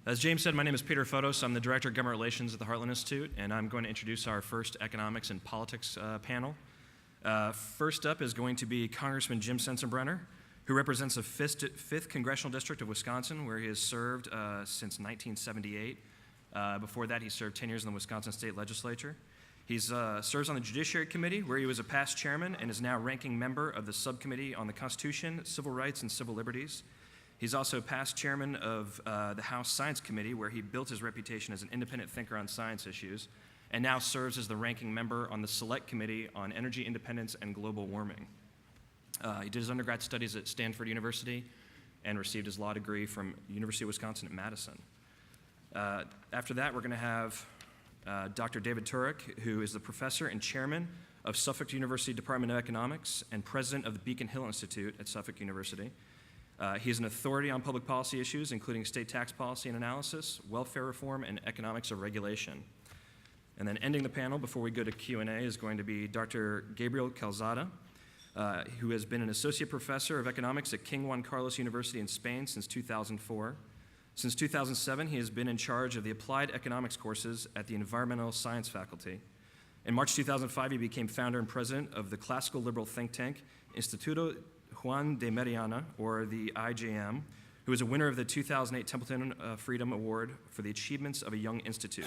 As James said, my name is Peter Fotos. I'm the Director of Government Relations at the Heartland Institute, and I'm going to introduce our first economics and politics panel. First up is going to be Congressman Jim Sensenbrenner, who represents the 5th Congressional District of Wisconsin, where he has served since 1978. Before that, he served 10 years in the Wisconsin State Legislature. He serves on the Judiciary Committee, where he was a past chairman and is now ranking member of the Subcommittee on the Constitution, Civil Rights, and Civil Liberties. He's also past chairman of the House Science Committee, where he built his reputation as an independent thinker on science issues, and now serves as the ranking member on the Select Committee on Energy Independence and Global Warming. He did his undergrad studies at Stanford University and received his law degree from University of Wisconsin at Madison. After that, we're going to have Dr. David Turek, who is the professor and chairman of Suffolk University Department of Economics and president of the Beacon Hill Institute at Suffolk University. He is an authority on public policy issues, including state tax policy and analysis, welfare reform, and economics of regulation. And then ending the panel before we go to Q&A is going to be Dr. Gabriel Calzada, who has been an associate professor of economics at King Juan Carlos University in Spain since 2004. Since 2007, he has been in charge of the applied economics courses at the environmental science faculty. In March 2005, he became founder and president of the classical liberal think tank Instituto Juan de Mariana, or the IJM, who is a winner of the 2008 Templeton Freedom Award for the Achievements of a Young Institute.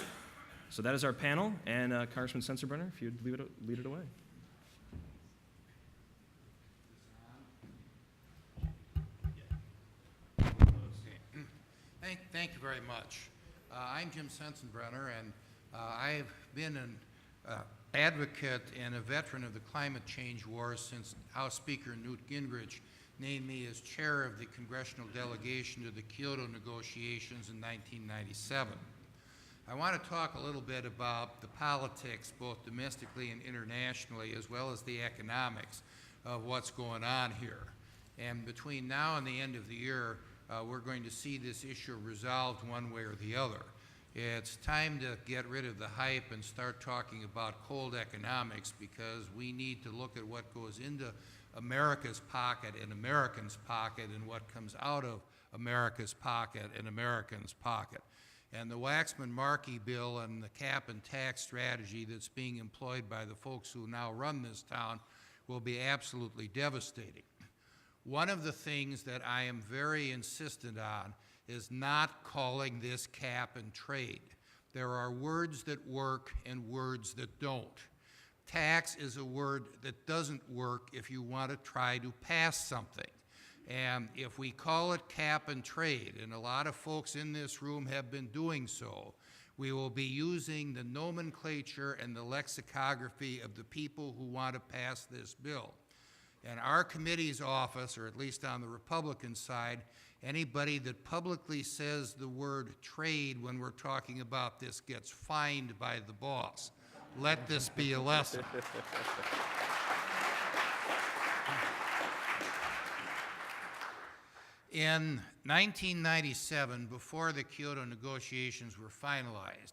So that is our panel, and Congressman Sensenbrenner, if you'd lead it away. Thank you very much. I'm Jim Sensenbrenner, and I've been an advocate and a veteran of the climate change wars since House Speaker Newt Gingrich named me as chair of the congressional delegation to the Kyoto negotiations in 1997. I want to talk a little bit about the politics, both domestically and internationally, as well as the economics of what's going on here. And between now and the end of the year, we're going to see this issue resolved one way or the other. It's time to get rid of the hype and start talking about cold economics, because we need to look at what goes into America's pocket and Americans' pocket and what comes out of America's pocket and Americans' pocket. And the Waxman-Markey bill and the cap and tax strategy that's being employed by the folks who now run this town will be absolutely devastating. One of the things that I am very insistent on is not calling this cap and trade. There are words that work and words that don't. Tax is a word that doesn't work if you want to try to pass something. And if we call it cap and trade, and a lot of folks in this room have been doing so, we will be using the nomenclature and the lexicography of the people who want to pass this bill. And our committee's office, or at least on the Republican side, anybody that publicly says the word trade when we're talking about this gets fined by the boss. Let this be a lesson. In 1997, before the Kyoto negotiations were finalized,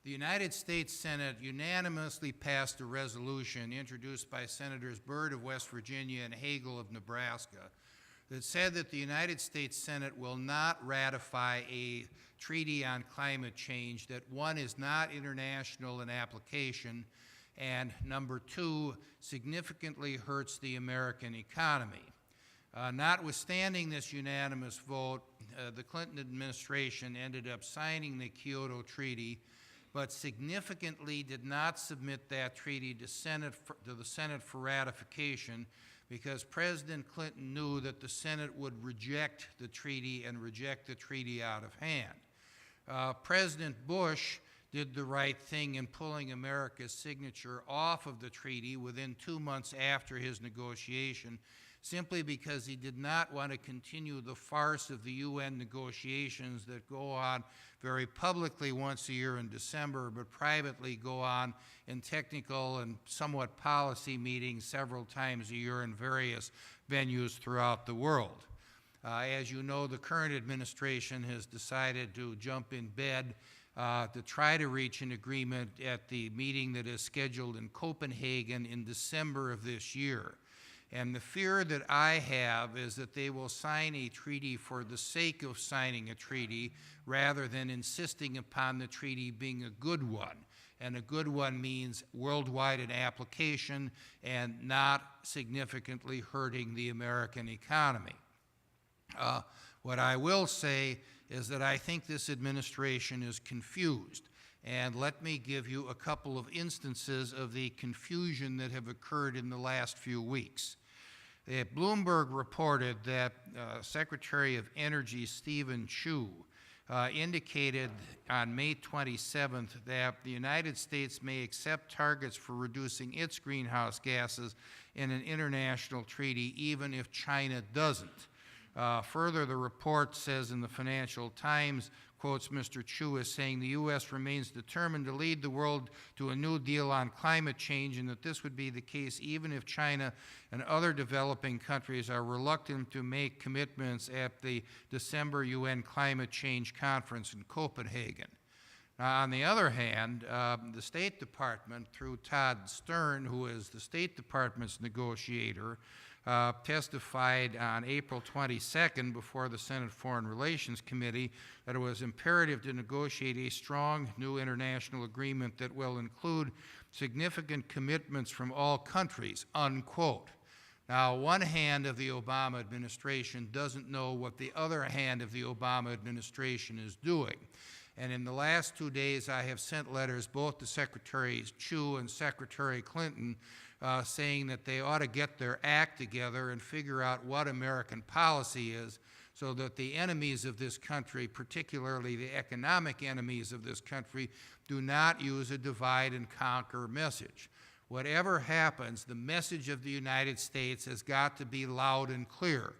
the United States Senate unanimously passed a resolution introduced by Senators Byrd of West Virginia and Hagel of Nebraska that said that the United States Senate will not ratify a treaty on climate change that, one, is not international in application, and number two, significantly hurts the American economy. Notwithstanding this unanimous vote, the Clinton administration ended up signing the Kyoto Treaty, but significantly did not submit that treaty to the Senate for ratification, because President Clinton knew that the Senate would reject the treaty and reject the treaty out of hand. President Bush did the right thing in pulling America's signature off of the treaty within 2 months after his negotiation, simply because he did not want to continue the farce of the UN negotiations that go on very publicly once a year in December, but privately go on in technical and somewhat policy meetings several times a year in various venues throughout the world. As you know, the current administration has decided to jump in bed to try to reach an agreement at the meeting that is scheduled in Copenhagen in December of this year. And the fear that I have is that they will sign a treaty for the sake of signing a treaty rather than insisting upon the treaty being a good one. And a good one means worldwide in application and not significantly hurting the American economy. What I will say is that I think this administration is confused. And let me give you a couple of instances of the confusion that have occurred in the last few weeks. Bloomberg reported that Secretary of Energy Stephen Chu indicated on May 27th that the United States may accept targets for reducing its greenhouse gases in an international treaty even if China doesn't. Further, the report says in the Financial Times, quotes Mr. Chu as saying the U.S. remains determined to lead the world to a new deal on climate change and that this would be the case even if China and other developing countries are reluctant to make commitments at the December UN Climate Change Conference in Copenhagen. Now, on the other hand, the State Department, through Todd Stern, who is the State Department's negotiator, testified on April 22nd before the Senate Foreign Relations Committee that it was imperative to negotiate a strong new international agreement that will include significant commitments from all countries, unquote. Now, one hand of the Obama administration doesn't know what the other hand of the Obama administration is doing. And in the last 2 days, I have sent letters both to Secretaries Chu and Secretary Clinton saying that they ought to get their act together and figure out what American policy is so that the enemies of this country, particularly the economic enemies of this country, do not use a divide and conquer message. Whatever happens, the message of the United States has got to be loud and clear.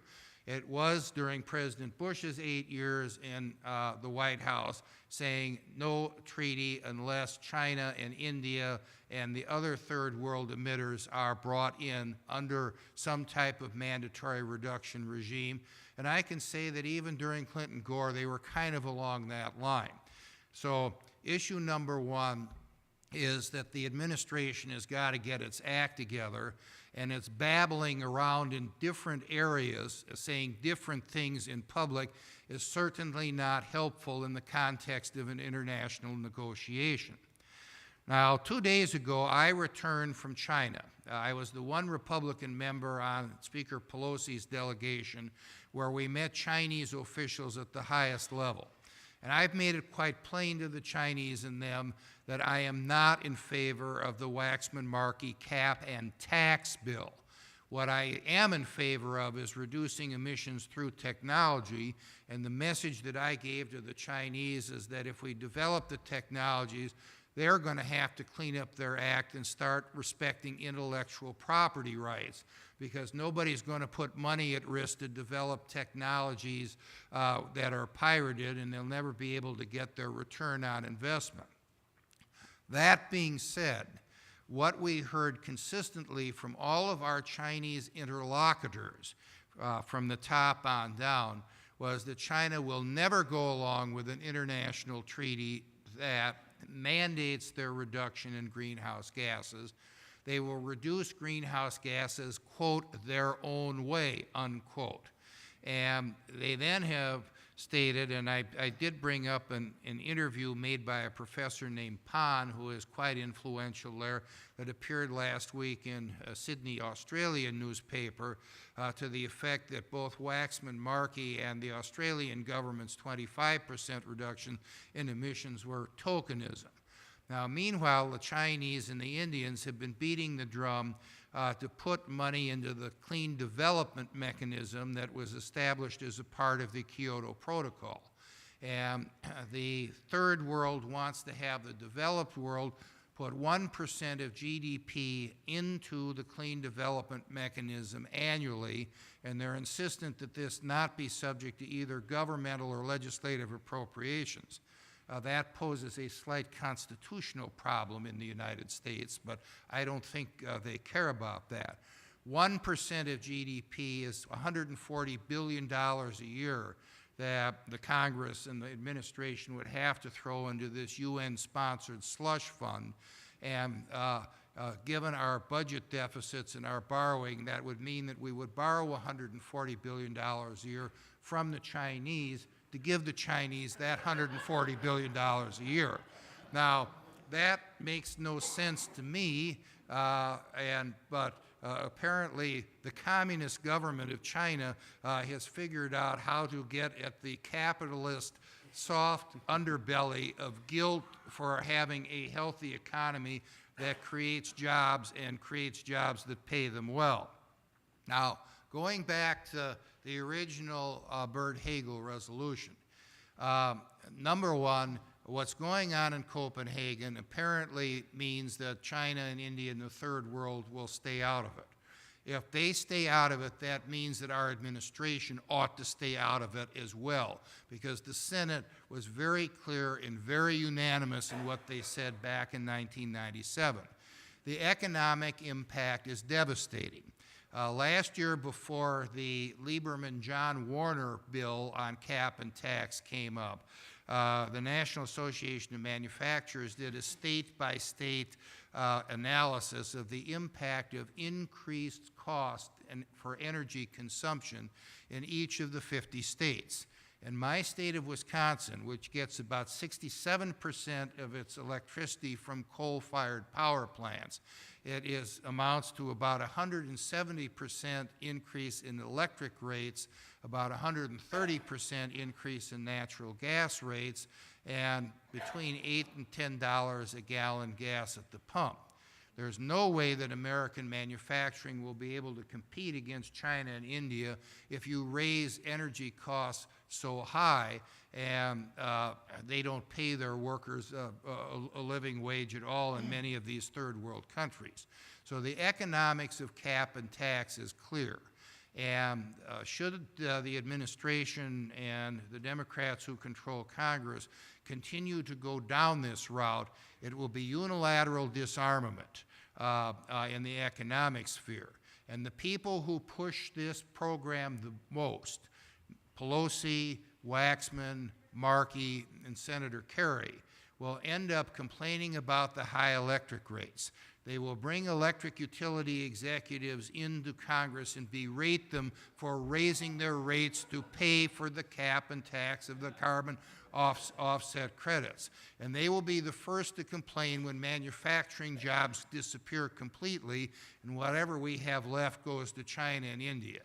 It was during President Bush's 8 years in the White House, saying no treaty unless China and India and the other third world emitters are brought in under some type of mandatory reduction regime. And I can say that even during Clinton-Gore, they were kind of along that line. So issue number one is that the administration has got to get its act together, and it's babbling around in different areas, saying different things in public is certainly not helpful in the context of an international negotiation. Now, 2 days ago, I returned from China. I was the one Republican member on Speaker Pelosi's delegation where we met Chinese officials at the highest level. And I've made it quite plain to the Chinese and them that I am not in favor of the Waxman-Markey cap and tax bill. What I am in favor of is reducing emissions through technology, and the message that I gave to the Chinese is that if we develop the technologies, they're going to have to clean up their act and start respecting intellectual property rights, because nobody's going to put money at risk to develop technologies that are pirated, and they'll never be able to get their return on investment. That being said, what we heard consistently from all of our Chinese interlocutors from the top on down was that China will never go along with an international treaty that mandates their reduction in greenhouse gases. They will reduce greenhouse gases, quote, their own way, unquote. And they then have stated, and I did bring up an interview made by a professor named Pan, who is quite influential there, that appeared last week in a Sydney, Australian newspaper, to the effect that both Waxman-Markey and the Australian government's 25% reduction in emissions were tokenism. Now, meanwhile, the Chinese and the Indians have been beating the drum to put money into the clean development mechanism that was established as a part of the Kyoto Protocol. And the third world wants to have the developed world put 1% of GDP into the clean development mechanism annually, and they're insistent that this not be subject to either governmental or legislative appropriations. That poses a slight constitutional problem in the United States, but I don't think they care about that. 1% of GDP is $140 billion a year that the Congress and the administration would have to throw into this UN-sponsored slush fund. And Given our budget deficits and our borrowing, that would mean that we would borrow $140 billion a year from the Chinese to give the Chinese that $140 billion a year. Now, that makes no sense to me, but apparently the Communist government of China has figured out how to get at the capitalist soft underbelly of guilt for having a healthy economy that creates jobs and creates jobs that pay them well. Now, going back to the original Byrd-Hagel resolution, number one, what's going on in Copenhagen apparently means that China and India and the third world will stay out of it. If they stay out of it, that means that our administration ought to stay out of it as well, because the Senate was very clear and very unanimous in what they said back in 1997. The economic impact is devastating. Last year, before the Lieberman-John Warner bill on cap and tax came up, the National Association of Manufacturers did a state-by-state analysis of the impact of increased cost for energy consumption in each of the 50 states. In my state of Wisconsin, which gets about 67% of its electricity from coal-fired power plants, it amounts to about 170% increase in electric rates, about 130% increase in natural gas rates, and between $8 and $10 a gallon gas at the pump. There's no way that American manufacturing will be able to compete against China and India if you raise energy costs so high and they don't pay their workers a living wage at all in many of these third world countries. So the economics of cap and tax is clear. And should the administration and the Democrats who control Congress continue to go down this route, it will be unilateral disarmament in the economic sphere. And the people who push this program the most, Pelosi, Waxman, Markey, and Senator Kerry, will end up complaining about the high electric rates. They will bring electric utility executives into Congress and berate them for raising their rates to pay for the cap and tax of the carbon offset credits. And they will be the first to complain when manufacturing jobs disappear completely and whatever we have left goes to China and India.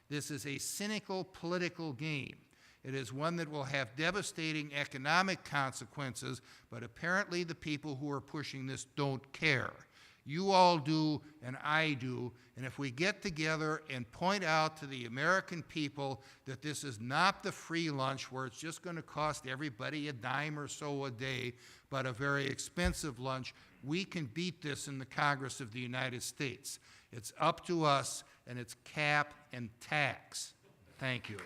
This is a cynical political game. It is one that will have devastating economic consequences, but apparently the people who are pushing this don't care. You all do, and I do, and if we get together and point out to the American people that this is not the free lunch where it's just going to cost everybody a dime or so a day, but a very expensive lunch, we can beat this in the Congress of the United States. It's up to us, and it's cap and tax. Thank you.